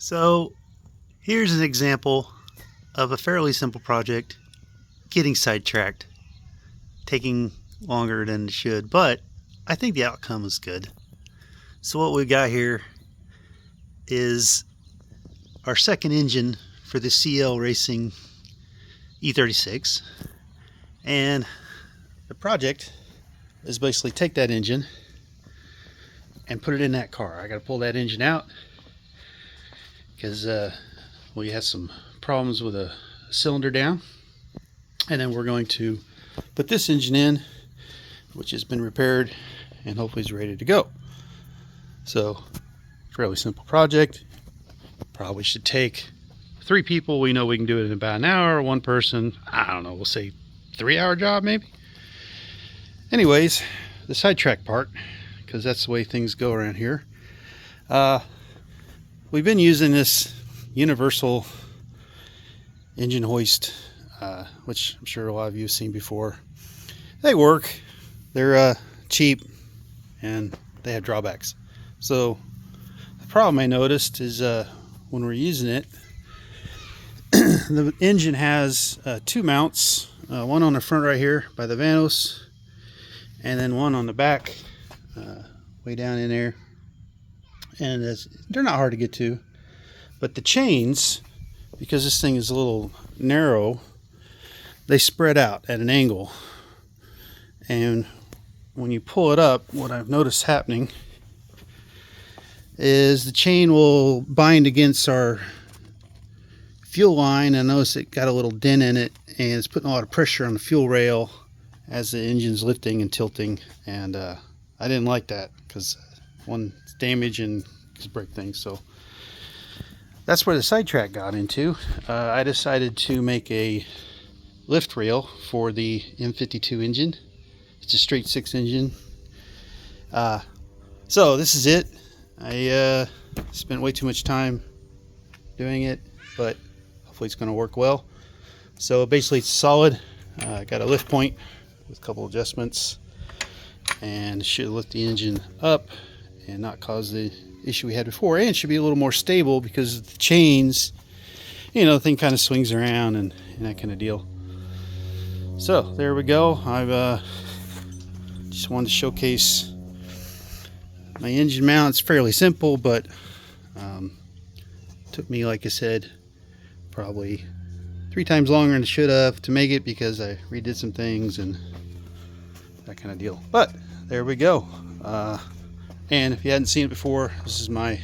So here's an example of a fairly simple project getting sidetracked, taking longer than it should, but I think the outcome is good. So what we've got here is our second engine for the CEL Racing E36, and the project is basically take that engine and put it in that car. I got to pull that engine out because we had some problems with a cylinder down, and then we're going to put this engine in, which has been repaired and hopefully is ready to go. So fairly simple project. Probably should take 3 people. We know we can do it in about an hour. One person, I don't know, we'll say 3-hour job maybe. Anyways, the sidetrack part, because that's the way things go around here. We've been using this universal engine hoist, which I'm sure a lot of you have seen before. They work. They're cheap, and they have drawbacks. So the problem I noticed is when we're using it, the engine has 2 mounts, one on the front right here by the vanos, and then one on the back way down in there. And they're not hard to get to, but the chains, because this thing is a little narrow, they spread out at an angle, and when you pull it up, what I've noticed happening is the chain will bind against our fuel line. I notice it got a little dent in it, and it's putting a lot of pressure on the fuel rail as the engine's lifting and tilting, and I didn't like that because one, it's damage and it's break things. So that's where the sidetrack got into. I decided to make a lift rail for the M52 engine. It's a straight 6 engine. So this is it. I spent way too much time doing it, but hopefully it's going to work well. So basically it's solid. Got a lift point with a couple adjustments, and should lift the engine up and not cause the issue we had before, and it should be a little more stable because of the chains. You know, the thing kind of swings around and that kind of deal. So there we go. I've just wanted to showcase my engine mount. It's fairly simple, but took me, like I said, probably 3 times longer than it should have to make it because I redid some things and that kind of deal. But there we go. And if you hadn't seen it before, this is my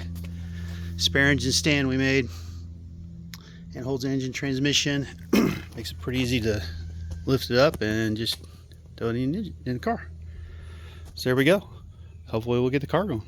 spare engine stand we made, and holds the engine transmission. Makes it pretty easy to lift it up and just throw it in the car. So there we go. Hopefully we'll get the car going.